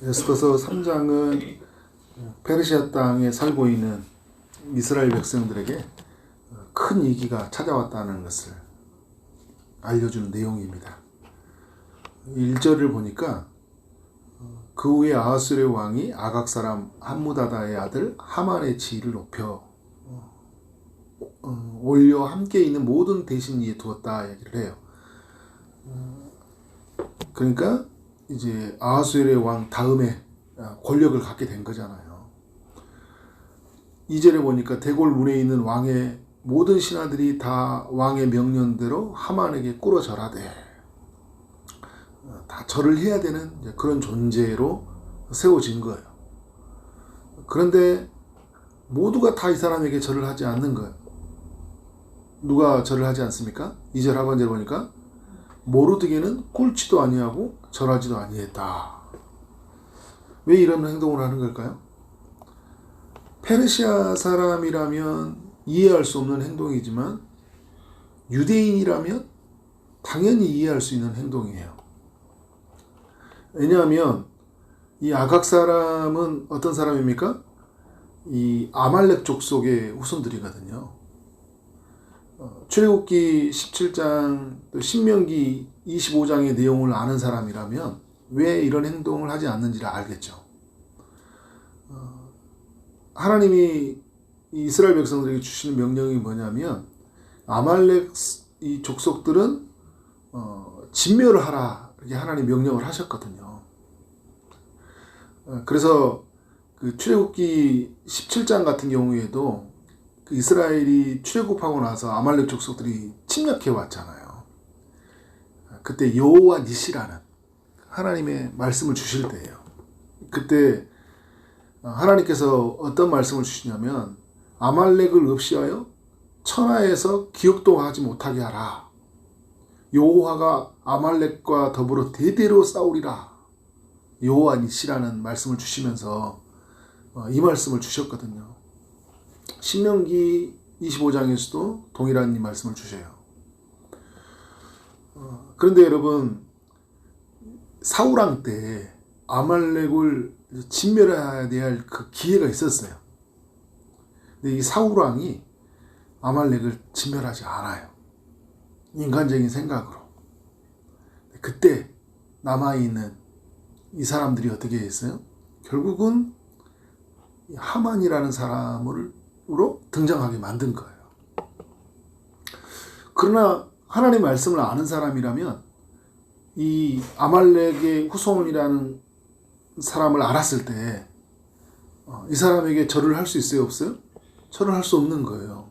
에스더서 3장은 페르시아 땅에 살고 있는 이스라엘 백성들에게 큰 위기가 찾아왔다는 것을 알려주는 내용입니다. 1절을 보니까 그 후에 아하수르 왕이 아각 사람 함무다다의 아들 하만의 지위를 높여 올려 함께 있는 모든 대신 위에 두었다 얘기를 해요. 그러니까 이제 아하수르 왕 다음에 권력을 갖게 된 거잖아요. 2절에 보니까 대궐 문에 있는 왕의 모든 신하들이 다 왕의 명령대로 하만에게 꿇어 절하되 다 절을 해야 되는 그런 존재로 세워진 거예요. 그런데 모두가 다 이 사람에게 절을 하지 않는 거예요. 누가 절을 하지 않습니까? 2절 하반절에 보니까 모르드게는 꿇지도 아니하고 절하지도 아니했다. 왜 이런 행동을 하는 걸까요? 페르시아 사람이라면 이해할 수 없는 행동이지만 유대인이라면 당연히 이해할 수 있는 행동이에요. 왜냐하면 이 아각 사람은 어떤 사람입니까? 이 아말렉 족속의 후손들이거든요. 출애굽기 17장, 또 신명기 25장의 내용을 아는 사람이라면 왜 이런 행동을 하지 않는지를 알겠죠. 하나님이 이스라엘 백성들에게 주시는 명령이 뭐냐면 아말렉 이 족속들은 진멸을 하라 이렇게 하나님 명령을 하셨거든요. 그래서 그 출애굽기 17장 같은 경우에도 그 이스라엘이 출애굽하고 나서 아말렉 족속들이 침략해 왔잖아요. 그때 여호와 니시라는 하나님의 말씀을 주실 때예요. 그때 하나님께서 어떤 말씀을 주시냐면 아말렉을 없이하여 천하에서 기억도 하지 못하게 하라. 여호와가 아말렉과 더불어 대대로 싸우리라. 여호와 니시라는 말씀을 주시면서 이 말씀을 주셨거든요. 신명기 25장에서도 동일한 이 말씀을 주셔요. 그런데 여러분, 사울왕 때 아말렉을 진멸해야 될 그 기회가 있었어요. 근데 이 사울왕이 아말렉을 진멸하지 않아요. 인간적인 생각으로. 그때 남아있는 이 사람들이 어떻게 했어요? 결국은 하만이라는 사람으로 등장하게 만든 거예요. 그러나 하나님의 말씀을 아는 사람이라면 이 아말렉의 후손이라는 사람을 알았을 때 이 사람에게 절을 할 수 있어요? 없어요? 절을 할 수 없는 거예요.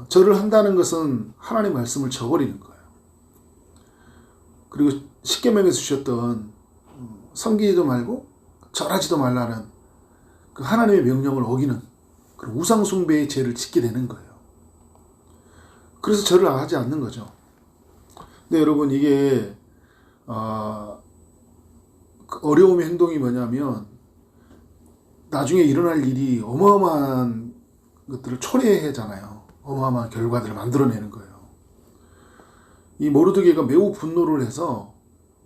절을 한다는 것은 하나님의 말씀을 저버리는 거예요. 그리고 십계명에서 주셨던 섬기지도 말고 절하지도 말라는 그 하나님의 명령을 어기는 그 우상 숭배의 죄를 짓게 되는 거예요. 그래서 절을 하지 않는 거죠. 근데 여러분, 이게 어려움의 행동이 뭐냐면 나중에 일어날 일이 어마어마한 것들을 초래하잖아요. 어마어마한 결과들을 만들어내는 거예요. 이 모르드게가 매우 분노를 해서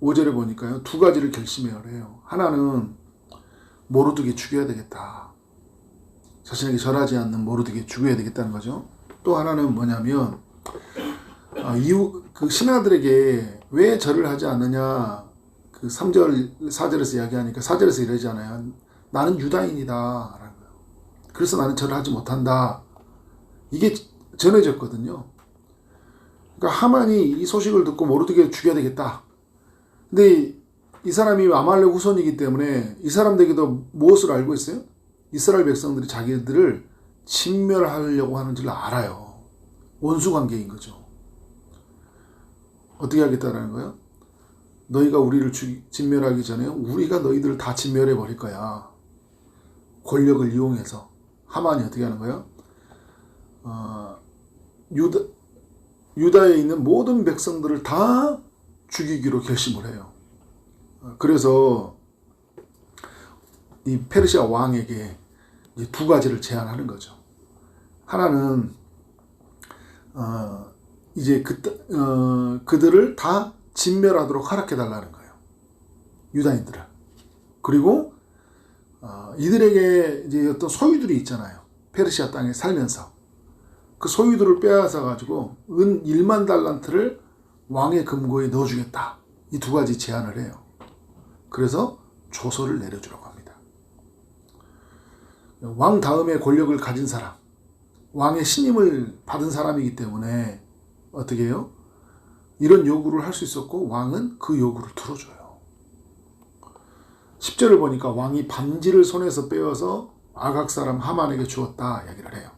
5절에 보니까요, 두 가지를 결심해야 해요. 하나는 모르드게 죽여야 되겠다. 자신에게 절하지 않는 모르드게 죽여야 되겠다는 거죠. 또 하나는 뭐냐면 그 신하들에게 왜 절을 하지 않느냐, 그 3절 4절에서 이야기하니까 4절에서 이러잖아요. 나는 유다인이다 라는 거예요. 그래서 나는 절을 하지 못한다. 이게 전해졌거든요. 그러니까 하만이 이 소식을 듣고 모르드게를 죽여야 되겠다. 근데 이 사람이 아말렉 후손이기 때문에 이 사람들에게도 무엇을 알고 있어요? 이스라엘 백성들이 자기들을 진멸하려고 하는 줄 알아요. 원수관계인 거죠. 어떻게 하겠다라는 거예요? 너희가 우리를 진멸하기 전에 우리가 너희들을 다 진멸해 버릴 거야. 권력을 이용해서. 하만이 어떻게 하는 거예요? 유다에 있는 모든 백성들을 다 죽이기로 결심을 해요. 그래서 이 페르시아 왕에게 두 가지를 제안하는 거죠. 하나는 이제 그들을 다 진멸하도록 허락해달라는 거예요. 유다인들을. 그리고 이들에게 이제 어떤 소유들이 있잖아요. 페르시아 땅에 살면서 그 소유들을 빼앗아 가지고 은 1만 달란트를 왕의 금고에 넣어주겠다. 이 두 가지 제안을 해요. 그래서 조서를 내려주라고 합니다. 왕 다음에 권력을 가진 사람, 왕의 신임을 받은 사람이기 때문에 어떻게 해요? 이런 요구를 할 수 있었고 왕은 그 요구를 들어줘요. 10절을 보니까 왕이 반지를 손에서 빼어서 아각 사람 하만에게 주었다 이야기를 해요.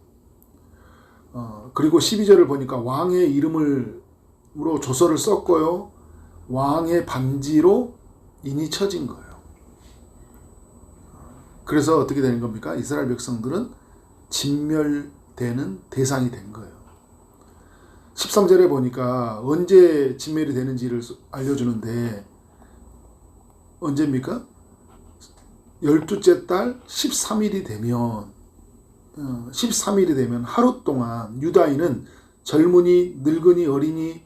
그리고 12절을 보니까 왕의 이름으로 조서를 썼고요. 왕의 반지로 인이 쳐진 거예요. 그래서 어떻게 되는 겁니까? 이스라엘 백성들은 진멸되는 대상이 된 거예요. 13절에 보니까 언제 진멸이 되는지를 알려주는데 언제입니까? 12째 달 13일이 되면 하루 동안 유다인은 젊은이, 늙은이, 어린이,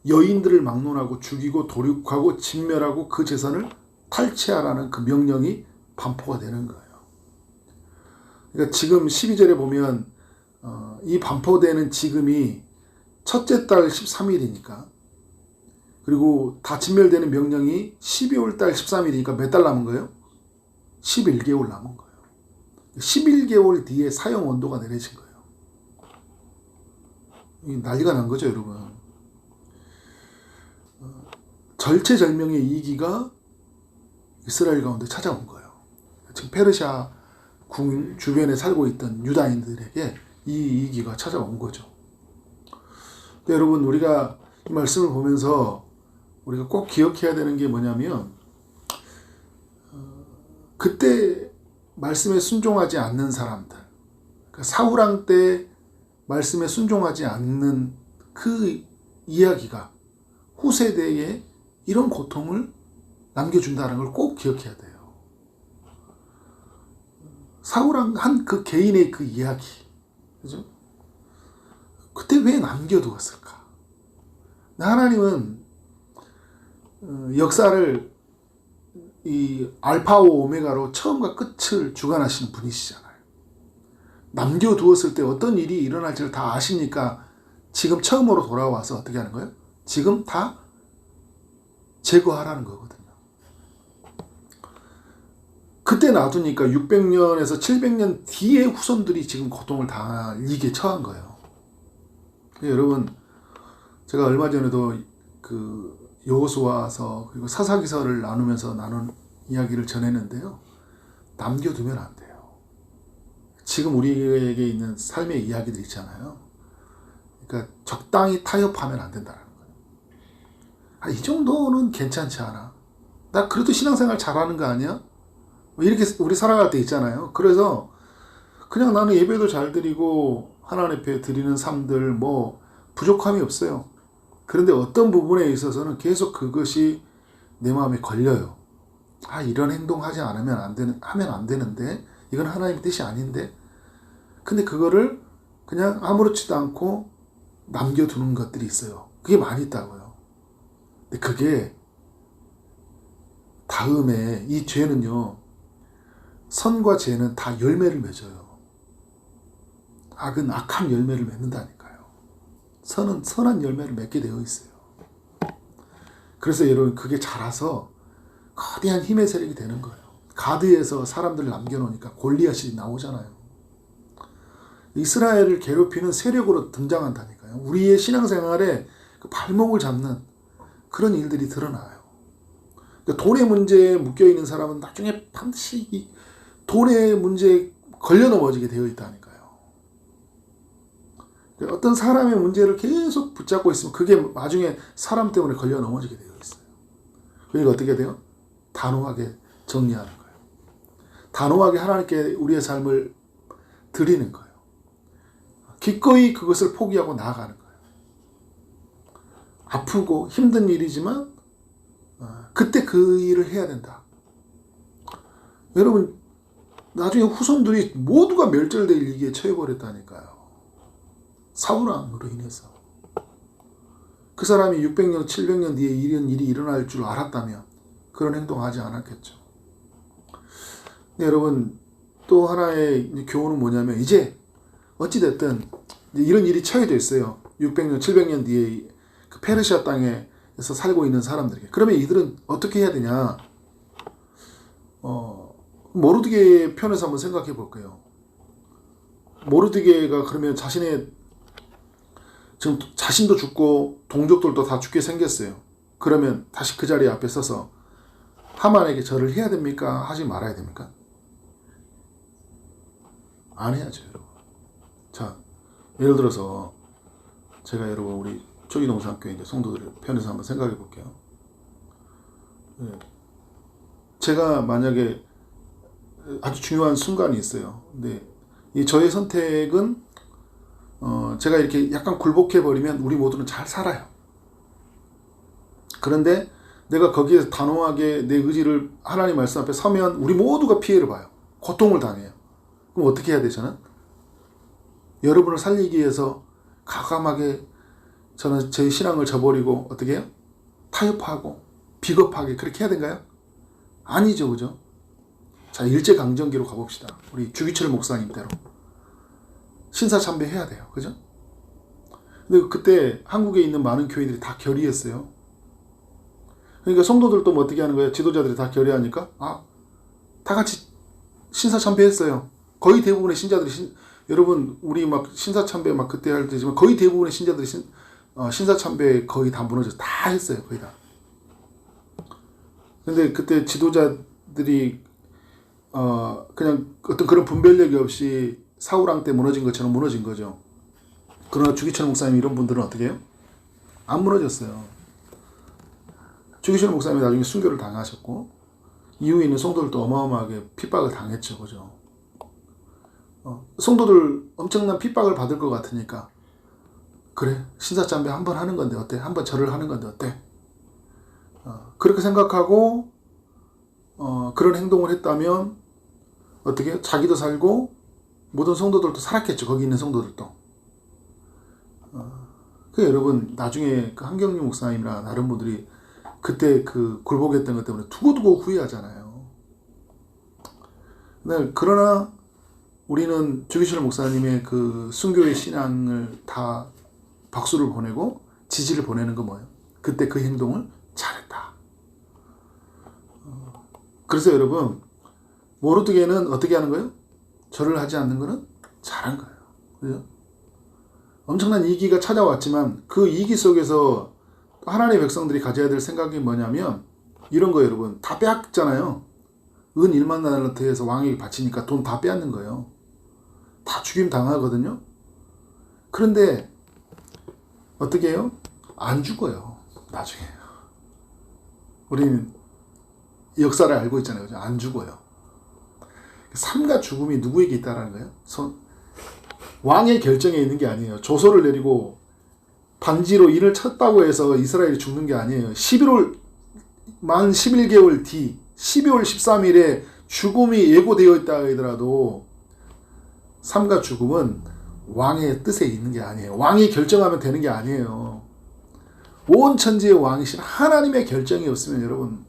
여인들을 막론하고 죽이고 도륙하고 진멸하고 그 재산을 탈취하라는 그 명령이 반포가 되는 거예요. 그러니까 지금 12절에 보면 이 반포되는 지금이 첫째 달 13일이니까 그리고 다 진멸되는 명령이 12월 달 13일이니까 몇 달 남은 거예요? 11개월 남은 거예요. 11개월 뒤에 사형 온도가 내려진 거예요. 난리가 난 거죠, 여러분. 절체절명의 위기가 이스라엘 가운데 찾아온 거예요. 지금 페르시아 궁 주변에 살고 있던 유다인들에게 이 위기가 찾아온 거죠. 근데 여러분, 우리가 이 말씀을 보면서 우리가 꼭 기억해야 되는 게 뭐냐면 그때 말씀에 순종하지 않는 사람들, 그러니까 사울왕 때 말씀에 순종하지 않는 그 이야기가 후세대에 이런 고통을 남겨준다는 걸 꼭 기억해야 돼요. 사울왕 한 그 개인의 그 이야기, 그죠? 그때 왜 남겨두었을까? 하나님은 역사를 이 알파와 오메가로 처음과 끝을 주관하시는 분이시잖아요. 남겨두었을 때 어떤 일이 일어날지를 다 아시니까 지금 처음으로 돌아와서 어떻게 하는 거예요? 지금 다 제거하라는 거거든요. 그때 놔두니까 600년에서 700년 뒤에 후손들이 지금 고통을 당할 이게 처한 거예요. 여러분, 제가 얼마 전에도 그 여호수아서 그리고 사사기서를 나누면서 나눈 이야기를 전했는데요. 남겨두면 안 돼요. 지금 우리에게 있는 삶의 이야기들 있잖아요. 그러니까 적당히 타협하면 안 된다는 거예요. 이 정도는 괜찮지 않아? 나 그래도 신앙생활 잘하는 거 아니야? 이렇게 우리 살아갈 때 있잖아요. 그래서 그냥 나는 예배도 잘 드리고 하나님 앞에 드리는 삶들 뭐 부족함이 없어요. 그런데 어떤 부분에 있어서는 계속 그것이 내 마음에 걸려요. 이런 행동하지 않으면 하면 안 되는데, 이건 하나님의 뜻이 아닌데. 근데 그거를 그냥 아무렇지도 않고 남겨두는 것들이 있어요. 그게 많이 있다고요. 근데 그게 다음에 이 죄는요, 선과 죄는 다 열매를 맺어요. 악은 악한 열매를 맺는다니까요. 선은 선한 열매를 맺게 되어 있어요. 그래서 여러분, 그게 자라서 거대한 힘의 세력이 되는 거예요. 가드에서 사람들을 남겨놓으니까 골리앗이 나오잖아요. 이스라엘을 괴롭히는 세력으로 등장한다니까요. 우리의 신앙생활에 그 발목을 잡는 그런 일들이 드러나요. 그러니까 돈의 문제에 묶여있는 사람은 나중에 반드시 이 돈의 문제에 걸려 넘어지게 되어 있다니까요. 어떤 사람의 문제를 계속 붙잡고 있으면 그게 나중에 사람 때문에 걸려 넘어지게 되어 있어요. 그러니까 어떻게 돼요? 단호하게 정리하는 거예요. 단호하게 하나님께 우리의 삶을 드리는 거예요. 기꺼이 그것을 포기하고 나아가는 거예요. 아프고 힘든 일이지만 그때 그 일을 해야 된다. 여러분, 나중에 후손들이 모두가 멸절될 위기에 처해버렸다니까요. 사울왕으로 인해서. 그 사람이 600년, 700년 뒤에 이런 일이 일어날 줄 알았다면 그런 행동하지 않았겠죠. 근데 여러분 또 하나의 교훈은 뭐냐면 이제 어찌됐든 이런 일이 처해졌어요. 600년, 700년 뒤에 그 페르시아 땅에서 살고 있는 사람들에게. 그러면 이들은 어떻게 해야 되냐? 모르드게의 편에서 한번 생각해 볼게요. 모르드게가 그러면 자신의 지금 자신도 죽고 동족들도 다 죽게 생겼어요. 그러면 다시 그 자리 앞에 서서 하만에게 절을 해야 됩니까? 하지 말아야 됩니까? 안 해야죠, 여러분. 자, 예를 들어서 제가 여러분 우리 초기동산교회 이제 성도들 편에서 한번 생각해 볼게요. 제가 만약에 아주 중요한 순간이 있어요. 근데 이 저의 선택은 제가 이렇게 약간 굴복해 버리면 우리 모두는 잘 살아요. 그런데 내가 거기에서 단호하게 내 의지를 하나님 말씀 앞에 서면 우리 모두가 피해를 봐요. 고통을 당해요. 그럼 어떻게 해야 돼, 저는? 여러분을 살리기 위해서 과감하게 저는 제 신앙을 저버리고 어떻게 해요? 타협하고 비겁하게 그렇게 해야 된가요? 아니죠, 그죠? 자, 일제강점기로 가봅시다. 우리 주기철 목사님대로 신사참배 해야 돼요, 그죠? 근데 그때 한국에 있는 많은 교회들이 다 결의했어요. 그러니까 성도들도 뭐 어떻게 하는 거예요? 지도자들이 다 결의하니까 다 같이 신사참배했어요. 거의 대부분의 신자들이 여러분 우리 막 신사참배 막 그때 할 때지만 거의 대부분의 신자들이 신사참배 거의 다 무너져 다 했어요, 거의 다. 근데 그때 지도자들이 그냥 어떤 그런 분별력이 없이 사우랑 때 무너진 것처럼 무너진 거죠. 그러나 주기철 목사님 이런 분들은 어떻게 해요? 안 무너졌어요. 주기철 목사님이 나중에 순교를 당하셨고 이후에 있는 성도들도 어마어마하게 핍박을 당했죠, 그죠? 성도들 엄청난 핍박을 받을 것 같으니까 그래, 신사참배 한번 하는 건데 어때? 한번 절을 하는 건데 어때? 그렇게 생각하고 그런 행동을 했다면 어떻게 해요? 자기도 살고 모든 성도들도 살았겠죠. 거기 있는 성도들도. 여러분 나중에 그 한경림 목사님이나 다른 분들이 그때 그 굴복했던 것 때문에 두고두고 후회하잖아요. 그러나 우리는 주기철 목사님의 그 순교의 신앙을 다 박수를 보내고 지지를 보내는 거 뭐예요? 그때 그 행동을 잘했다. 그래서 여러분 모르드게는 어떻게 하는 거예요? 절을 하지 않는 거는 잘한 거예요. 그죠? 엄청난 위기가 찾아왔지만 그 위기 속에서 하나님의 백성들이 가져야 될 생각이 뭐냐면 이런 거예요, 여러분. 다 빼앗잖아요. 은 1만 달란트에서 왕에게 바치니까 돈 다 빼앗는 거예요. 다 죽임 당하거든요. 그런데 어떻게 해요? 안 죽어요, 나중에. 우리는 역사를 알고 있잖아요, 그죠? 안 죽어요. 삶과 죽음이 누구에게 있다라는 거예요? 왕의 결정에 있는 게 아니에요. 조서를 내리고 반지로 인을 쳤다고 해서 이스라엘이 죽는 게 아니에요. 11월 만 11개월 뒤 12월 13일에 죽음이 예고되어 있다 하더라도 삶과 죽음은 왕의 뜻에 있는 게 아니에요. 왕이 결정하면 되는 게 아니에요. 온 천지의 왕이신 하나님의 결정이 없으면 여러분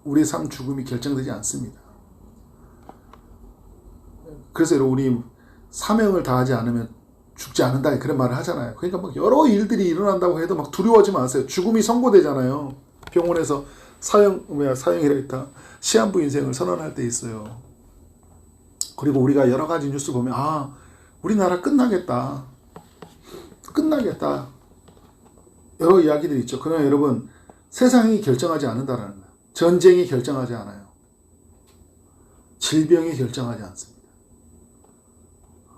우리의 삶 죽음이 결정되지 않습니다. 그래서 여러분 우리 사명을 다하지 않으면 죽지 않는다 그런 말을 하잖아요. 그러니까 막 여러 일들이 일어난다고 해도 막 두려워하지 마세요. 죽음이 선고되잖아요. 병원에서 사형이라 했다. 시한부 인생을 선언할 때 있어요. 그리고 우리가 여러 가지 뉴스 보면 우리나라 끝나겠다. 여러 이야기들이 있죠. 그러나 여러분 세상이 결정하지 않는다라는 거예요. 전쟁이 결정하지 않아요. 질병이 결정하지 않습니다.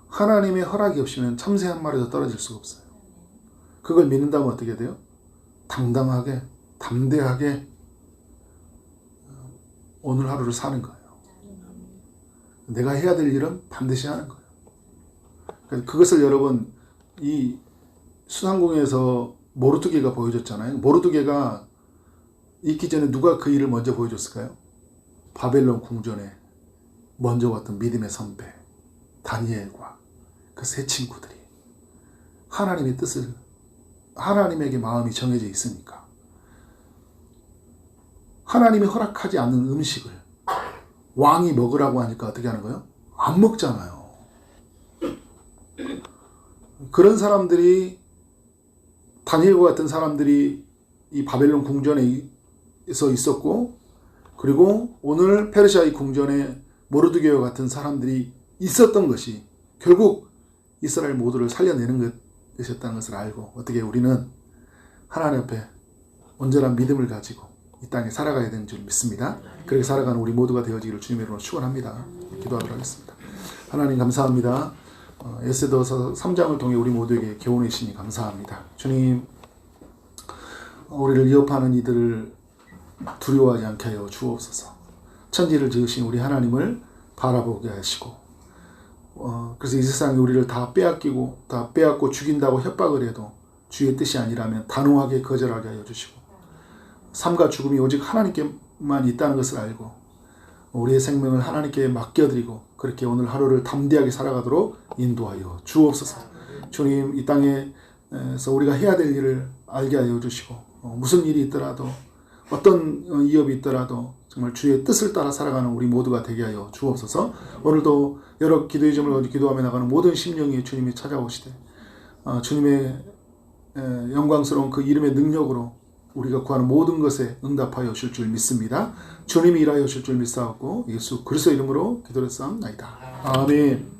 하나님의 허락이 없이면 참새 한 마리도 떨어질 수가 없어요. 그걸 믿는다면 어떻게 돼요? 당당하게, 담대하게 오늘 하루를 사는 거예요. 내가 해야 될 일은 반드시 하는 거예요. 그것을 여러분 이 수상궁에서 모르드게가 보여줬잖아요. 모르드게가 있기 전에 누가 그 일을 먼저 보여줬을까요? 바벨론 궁전에 먼저 왔던 믿음의 선배 다니엘과 그 세 친구들이 하나님의 뜻을 하나님에게 마음이 정해져 있으니까 하나님이 허락하지 않는 음식을 왕이 먹으라고 하니까 어떻게 하는 거예요? 안 먹잖아요. 그런 사람들이, 다니엘과 같은 사람들이 이 바벨론 궁전에서 있었고, 그리고 오늘 페르시아의 궁전에 모르드게와 같은 사람들이 있었던 것이 결국 이스라엘 모두를 살려내는 것이었다는 것을 알고, 어떻게 우리는 하나님 앞에 온전한 믿음을 가지고 이 땅에 살아가야 되는 줄 믿습니다. 그렇게 살아가는 우리 모두가 되어지기를 주님의 이름으로 축원합니다. 기도하도록 하겠습니다. 하나님 감사합니다. 에스더서 3장을 통해 우리 모두에게 교훈해 주시니 감사합니다. 주님, 우리를 위협하는 이들을 두려워하지 않게 하여 주옵소서. 천지를 지으신 우리 하나님을 바라보게 하시고, 그래서 이 세상에 우리를 다 빼앗고 죽인다고 협박을 해도 주의 뜻이 아니라면 단호하게 거절하게 하여 주시고, 삶과 죽음이 오직 하나님께만 있다는 것을 알고 우리의 생명을 하나님께 맡겨드리고 그렇게 오늘 하루를 담대하게 살아가도록 인도하여 주옵소서. 주님, 이 땅에서 우리가 해야 될 일을 알게 하여 주시고, 무슨 일이 있더라도 어떤 위협이 있더라도 정말 주의 뜻을 따라 살아가는 우리 모두가 되게 하여 주옵소서. 오늘도 여러 기도의 점을 기도하며 나가는 모든 심령이 주님이 찾아오시되 주님의 영광스러운 그 이름의 능력으로 우리가 구하는 모든 것에 응답하여 주실 줄 믿습니다. 주님이 일하여 주실 줄 믿사옵고 예수 그리스도 이름으로 기도를 쌓옵나이다. 아멘.